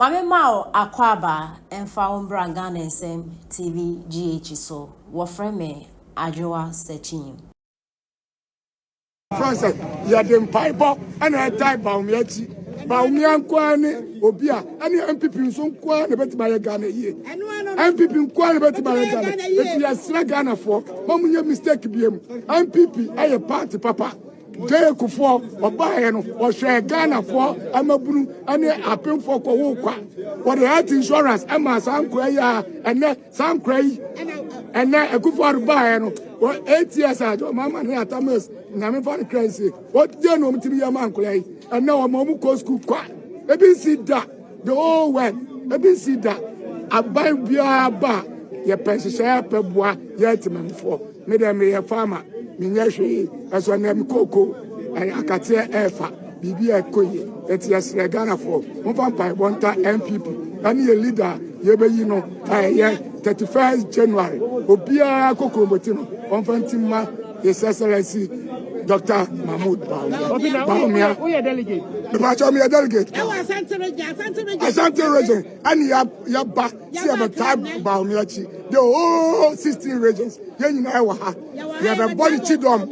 Mame Mao Akwaba Emfa Umbra Ghana SM TV GH so wofreme Adwoa Sechin. Francis, ya dem paibo ana type Bawumia ti. Bawumia nkwa ne obi a ane NPP nso nkwa ne betima ye Ghana ye. NPP nkwa ne betima ye Ghana. Eti ya sra Ghana for. Mamunye mistake biem. NPP aye party papa. Jay Kufo obaye no ohwe Ghana for amabunu ane apemfo ko wo kwa. For the health insurance ama sankwa ya ene sankwa yi. Ene ekufo arbaye no 8 years ago mama ne atames na me fan crazy. What dey no mtimi ya mankola and now I'm go school kwa. Ebi see that the whole world. Ebi see that abai bia ba ye pensese peboa ye timemfo. Me dem me farmer me nyehwe eso na me koko akate efa bibi ekoye eti esre Ghana for mo fan pai bonta NPP ani ye leader ye be yi no ye 31st January obia koko motino on fantima His Excellency Dr. Mahmoud Bawumia. Who are delegate? The Bachelor me a delegate. Asante region. And ya back see about time Bawumia chi. The whole 16 regions. Yen you know ha. You have a body chidom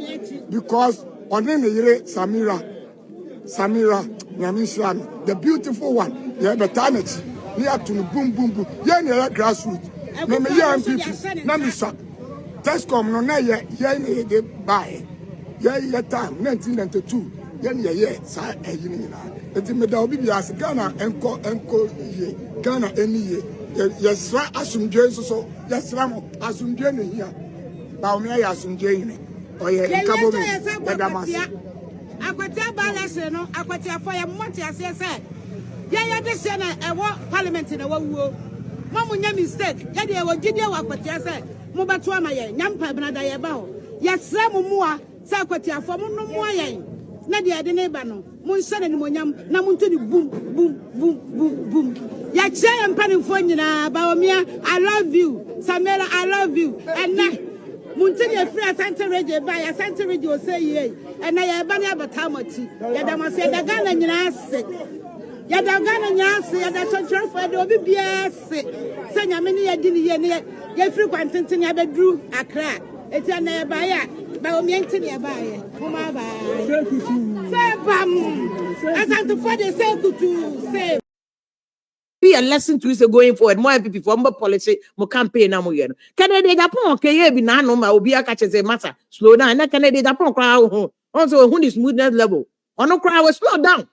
because on the yere Samira Nyamishan, the beautiful one. You have a talent. Near to boom boom boom. Yen you grassroots. No me ya MPP. Na me sa. Tescom no na ye de buy. Ye time 1992. Ye sa eyi ni na. Enti me da obi bi as Ghana enko ye. Ghana eni ye. Ye sra asumdwe so. Ye sra mo asumdwe ne hia. Bawumia ya asumdwe ni. Oye nkabo me. Ye da mas. Akwatia balance no, akwatia for ye monte ase say. Ye de se na ewo parliament na wawuo. Mamu nya mistake. Ye de ewo gide wa akwatia say. Mo beto ama ye nyampa bnada ye ba ho ye sra mo mua sa kwatiafo mo no mua ye na de ade ne ba no mo nse ne mo nyam na mo ntoni boom ya che ye mpanimfo nyina Bawumia I love you Samela I love you and na mo ntoni afri Asante radio ba ya Asante radio say ye and na ye ba ne abata moti ye da mo se da Ghana nyina ase ya da Ghana nyina ase ya da chonchorfo de obi bia ase se nyame ne ye di ne ye ne ye free kwantintin ya bedru Accra eti na ye ba ya Bawumia ntin ya ba ye homa ba say bam Asante for the say kutu say be a lesson to is going forward more people for more policy more campaign na mo ye no Canada Japan ke ye bi na no ma obi aka cheze matter slow down na Canada Japan kra ho also who the smoothness level ono kra we slow down.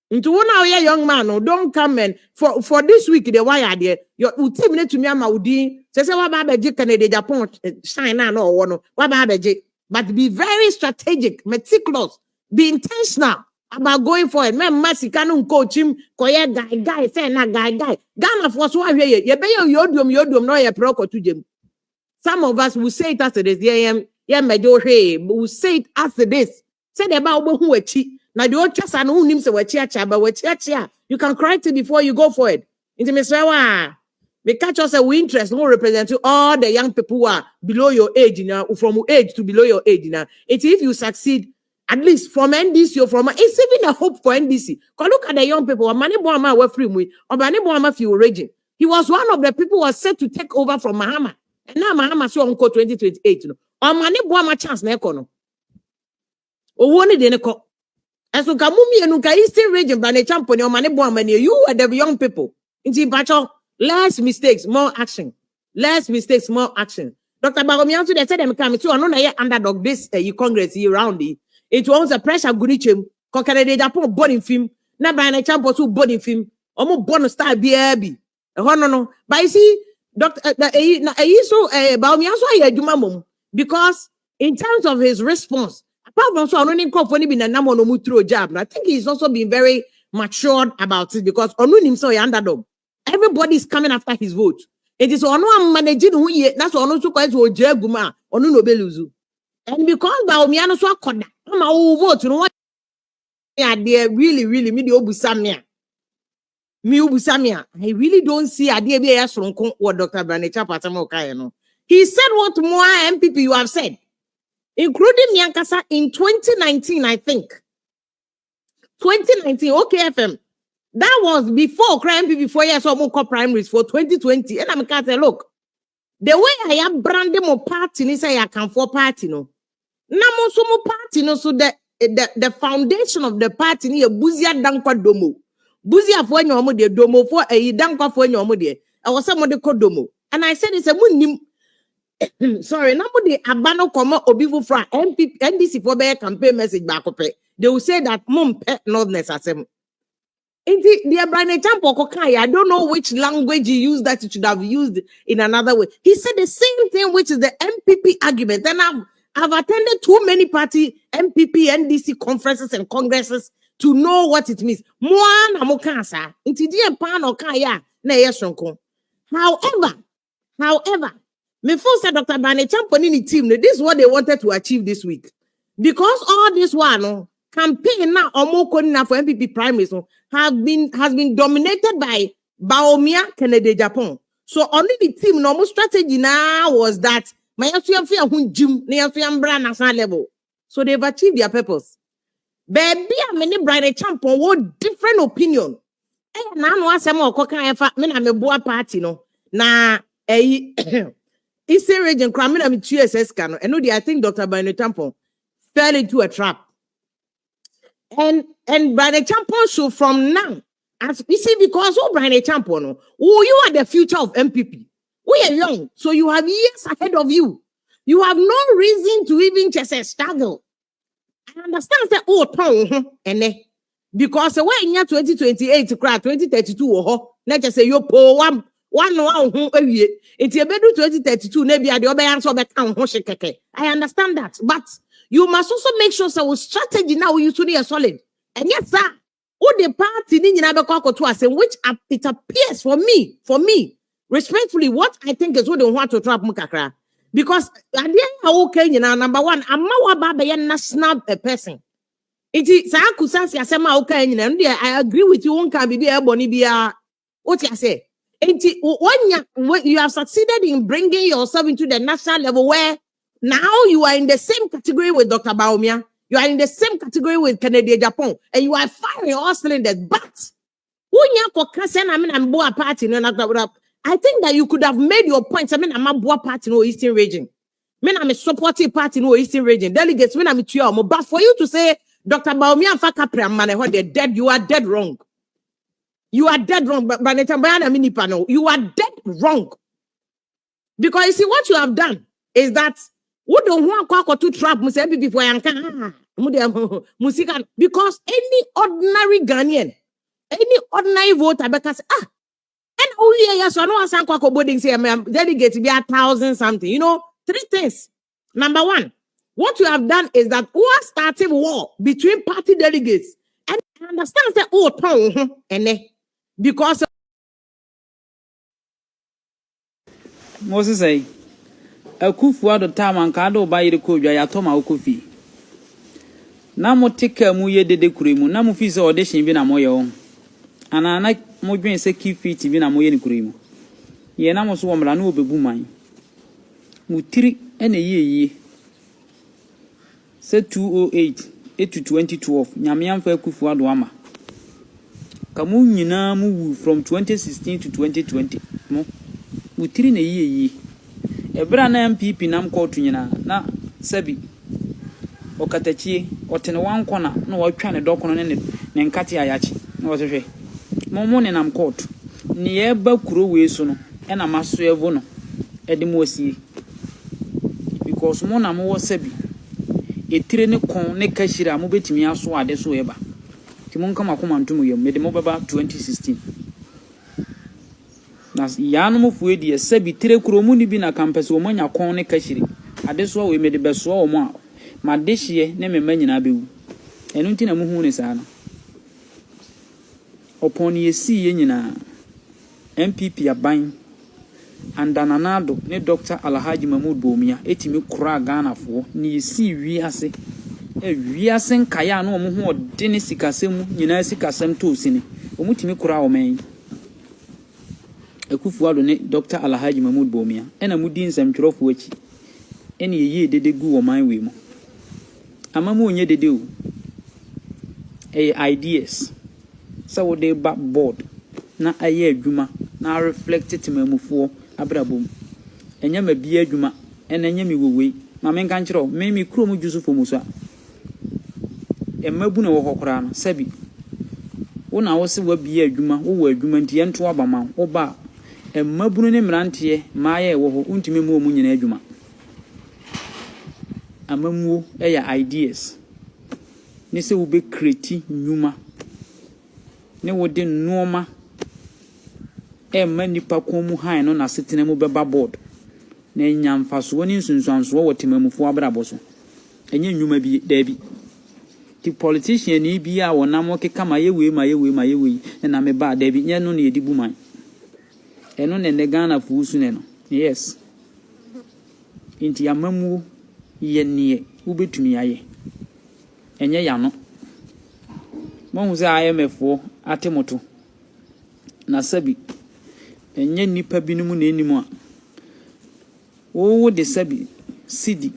Into one hour young man, no, don't come and for this week the wire there. Your team need to me ama udi. Say what about Canada Japan shine na no one. What about but be very strategic, meticulous, be intentional about going for it. Me masi kanu coach him koye guy say na guy. Ghana for so here ye be yodum no ye proko to jem. Some of us will say it as it is. Yeah, mejo hey, will say it as it is. Say the about who we cheat. Now the old trust and who names we chia, but we chia. You can correct it before you go for it. Into Mr. We catch us a interest who represent to all the young people who are below your age now, from age to below your age now. It's if you succeed, at least from NDC or from it's even a hope for NDC. Because look at the young people, Mani Bawumia were free with, or Mani Bawumia few raging. He was one of the people who was set to take over from Mahama. And now Mahama saw Uncle 2028. Or Mani Bawumia chance na ekono. O woni de ne ko. And so Kamumi and Nuka Eastern region, but a champion, your money bomb, you are the young people. Into Pacho, less mistakes, more action. Less mistakes, more action. Dr. Bawumia, they said, I'm coming to another underdog this Congress year round. It was a pressure Gunichim, Cocanade Japan, boarding film, not by a champion to boarding film, almost bonus star BAB. No. But you see, Dr. Bawumia, so I do my mom, because in terms of his response, apart from so running company been a number no through job. I think he's also been very matured about it because Onun himself is underdog. Everybody's coming after his vote. It is Onu managing who ye that's Onu so quite to Jaguma, Onu no beluzu. And because Bawumia no so corner, I'm a vote, you know what? Yeah, they really me the Obusamia. Me Obusamia. I really don't see a dear be from what Dr. Branecha Patamo Kayano. He said what more MPP you have said. Including Nyankasa in 2019, I think. 2019, OKFM. That was before crime before years or more primaries for 2020. And I'm going to say, look, the way I am branding my party, is I can for party, no. Namo sumo party, no, so the foundation of the party ni buzia dankwa domo. Buzia for nyomo de domo for a dankwa for nyomo de. I was somebody called domo. And I said it's a munim. Sorry, nobody abano komo obivu fra NPP NDC for their campaign message back up. They will say that mom pet nordness asem. The Brian Champo Kokai, I don't know which language he used that he should have used in another way. He said the same thing, which is the MPP argument. And I've attended too many party MPP, NDC conferences and congresses to know what it means. However, before said Dr. Brian Champo in the team, this is what they wanted to achieve this week. Because all this one, campaign now or more for MPP primaries has been dominated by Bawumia, Canada, Japan. So only the team normal strategy now was that my national level. So they've achieved their purpose. Baby, many Brian Champo what different opinion. Now no some me boa party no. Na Eastern region crime I'm TSS can. And I think Dr. Brian Champo fell into a trap. And by the champion show from now, as you see, because Brian Champion, you are the future of MPP. We are young, so you have years ahead of you. You have no reason to even just struggle. I understand that and because when in year 2028 to crack 2032 let's just say you po one it's a better 2032 maybe I understand that, but you must also make sure so strategy now you to solid. And yes, sir, what the party which it appears for me, respectfully, what I think is what they want to trap Mukakra. Because at the end, okay, number one, I'm not a national person. It is I agree with you. One can be a what you say. When you have succeeded in bringing yourself into the national level where now you are in the same category with Dr. Bawumia, you are in the same category with Canada, Japan, and you are firing all cylinders. But when you are party, I think that you could have made your points. I mean, I'm a boa party in the Eastern region. I'm a supportive party in the Eastern region. Delegates, I'm a but for you to say Dr. Bawumia and Fakapre man, they're dead, you are dead wrong. You are dead wrong, but you are dead wrong. Because you see, what you have done is that who don't want to trap because any ordinary Ghanaian, any ordinary voter, because and yes, I know boarding say delegate to be 1,000 something. You know, three things. Number one, what you have done is that we are starting war between party delegates, and I understand that and because Moses say a kufu at the time and cado by the coja yatoma okufi. Namo take a muye de kurimu, Namu fis audition been a moyo. And I like Mojin say keep feet even a moyen kurimu. Ye namos woman no be boomine. Mutiri and a ye. Said 208 8 to 2012. Nyamiam for kufu adwama. Kamu nyina mu from 2016 to 2020. Mo mutiri na ye. Ebra na NPP nam court nyina na sabi okatachi otene wan kona na watwa ne dokono ne nkate ayachi na wohwe momo ne nam court ne ye ba kuro we so no e na maso evo no e de mo asie because mo na mo wo sabi etire ne kon ne kashira mo betimi aso ade so eba ti mo nkama koma ntum yem me de mo baba 2016 nas yanu mo fuwe di sabi tire kuro mu ni bi na campus wo manya kon ne kashiri ade so we me de beso wo mo ma dehye ne me manyina bewu enu nti na mu hu ne saa no opon yesi ye nyina NPP aban andananado ne Dr. Alhaji Mahmoud Bawumia etimi kura Ghana fo ne yesi wiase wiase nkaya no mo hu ode ne sikasem nyina sikasem to sini omutimi kura o men Ekufuado ne Dr. Alhaji Mahmoud Bawumia ena mudi nsɛmtwerɛfo achi ene yeye dede gu wo man we mu amamu onye dede o ideas so wo de ba board na aye adwuma na reflect temamufoɔ abrabom enya ma bia adwuma ena enya mi wowei ma men kan kyerɛ me kuro mu jusu fo muso a emmabu na wo hokora no sabi wo na wo se wa bia adwuma wo adwuma nti ento abama wo ba emmabu ne mrantie maaye wo ho untime mu omu nyina adwuma amamuo eya ideas ne se wo be create nyuma ne wo de noma nipa komu han no na setena mu beba board na nyamfaso woni nsunsuanso wo temamufo abrabo so enye nnwuma bi da bi ti politician ni bi a wonam keka ma yewe na me ba da bi nye no na edibu man eno ne Ghana fuusu ne no yes inti amamu ye nie ubetumi aye enye ya no mo hu se IMF atemoto na sabi enye nipa binumu na enimu a wo de sabi cedi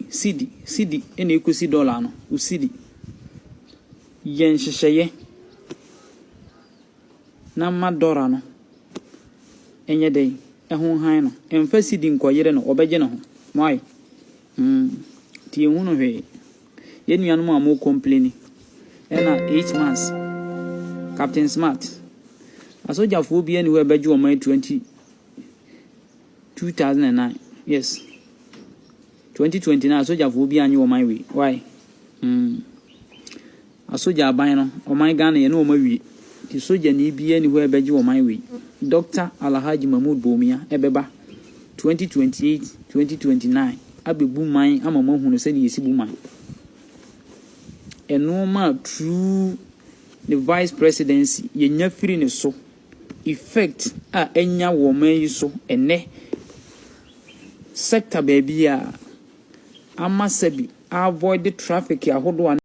ene ekosi dollar no usidi yen hyehyeye na ma dollar no enye dey ehun han no emfa cedi nkoyere no obeje no ho why ti ehun no hwe ye nuanom a mo complain ena 8 months Captain Smart asoja fo bi eni we beje o man 2009 yes 2029 asoja fo bi anyi o man we why asoja aban no o man Ghana ye no o mawie ti soja ni bi eni we beje o man we Dr. Alhaji Mahmoud Bawumia ebeba 2028 2029 abebu man amama hunu se ni yesi bu man enoma true the vice presidency ye nya firi ne so effect a enya wo man yi so ene sector baby a ama sabi avoid the traffic ahodo